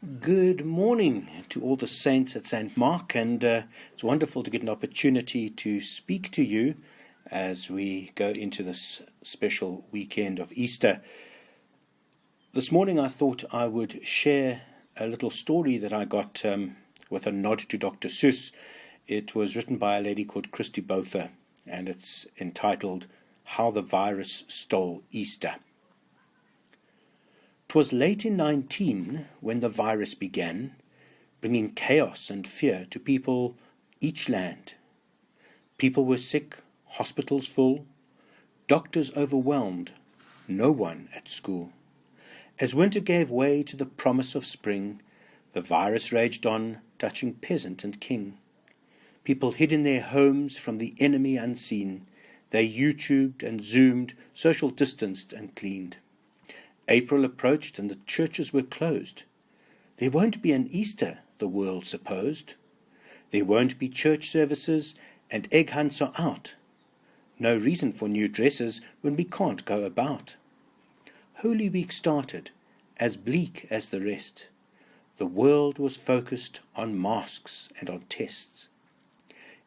Good morning to all the saints at St. Mark, and it's wonderful to get an opportunity to speak to you as we go into this special weekend of Easter. This morning I thought I would share a little story that I got with a nod to Dr. Seuss. It was written by a lady called Christy Botha, and it's entitled How the Virus Stole Easter. 'Twas late in 19 when the virus began, bringing chaos and fear to people each land. People were sick, hospitals full, doctors overwhelmed, no one at school. As winter gave way to the promise of spring, the virus raged on, touching peasant and king. People hid in their homes from the enemy unseen. They YouTubed and Zoomed, social distanced and cleaned. April approached and the churches were closed. There won't be an Easter, the world supposed. There won't be church services and egg hunts are out. No reason for new dresses when we can't go about. Holy Week started, as bleak as the rest. The world was focused on masks and on tests.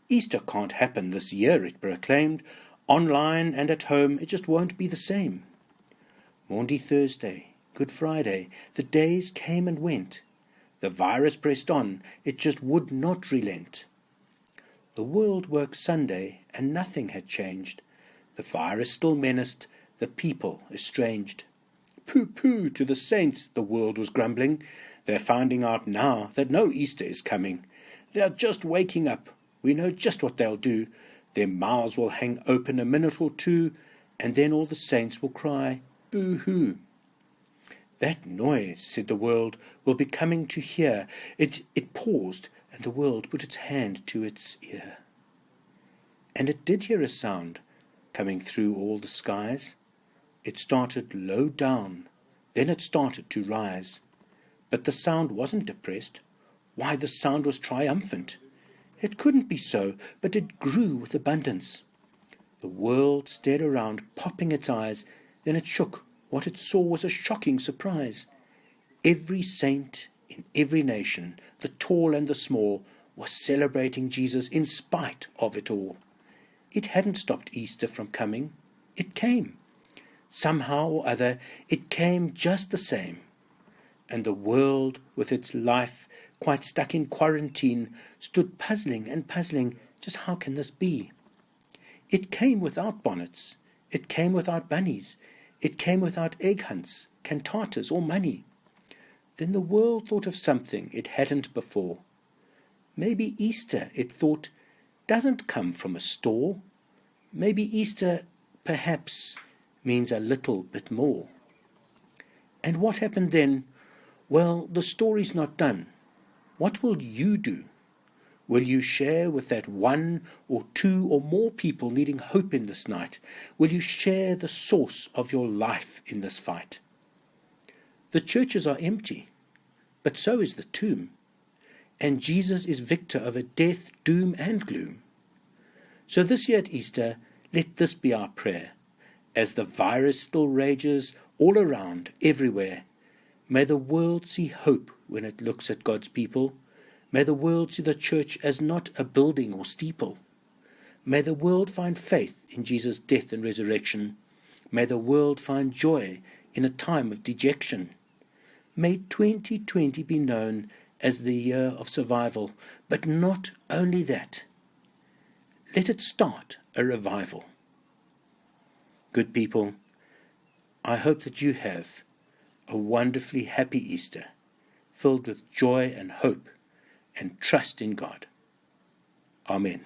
Easter can't happen this year, it proclaimed. Online and at home, it just won't be the same. Maundy Thursday, Good Friday, the days came and went. The virus pressed on, it just would not relent. The world worked Sunday, and nothing had changed. The virus still menaced, the people estranged. Pooh-pooh to the saints, the world was grumbling. They're finding out now that no Easter is coming. They're just waking up. We know just what they'll do. Their mouths will hang open a minute or two, and then all the saints will cry, Boo-hoo. That noise, said the world, will be coming to hear. It paused, and the world put its hand to its ear. And it did hear a sound coming through all the skies. It started low down, then it started to rise. But the sound wasn't depressed. Why, the sound was triumphant. It couldn't be so, but it grew with abundance. The world stared around, popping its eyes. Then it shook. What it saw was a shocking surprise. Every saint in every nation, the tall and the small, was celebrating Jesus in spite of it all. It hadn't stopped Easter from coming. It came. Somehow or other, it came just the same. And the world, with its life quite stuck in quarantine, stood puzzling and puzzling, just how can this be? It came without bonnets. It came without bunnies. It came without egg hunts, cantatas, or money. Then the world thought of something it hadn't before. Maybe Easter, it thought, doesn't come from a store. Maybe Easter, perhaps, means a little bit more. And what happened then? Well, the story's not done. What will you do? Will you share with that one or two or more people needing hope in this night? Will you share the source of your life in this fight? The churches are empty, but so is the tomb. And Jesus is victor over death, doom, and gloom. So this year at Easter, let this be our prayer. As the virus still rages all around, everywhere, may the world see hope when it looks at God's people. May the world see the church as not a building or steeple. May the world find faith in Jesus' death and resurrection. May the world find joy in a time of dejection. May 2020 be known as the year of survival, but not only that. Let it start a revival. Good people, I hope that you have a wonderfully happy Easter, filled with joy and hope, and trust in God. Amen.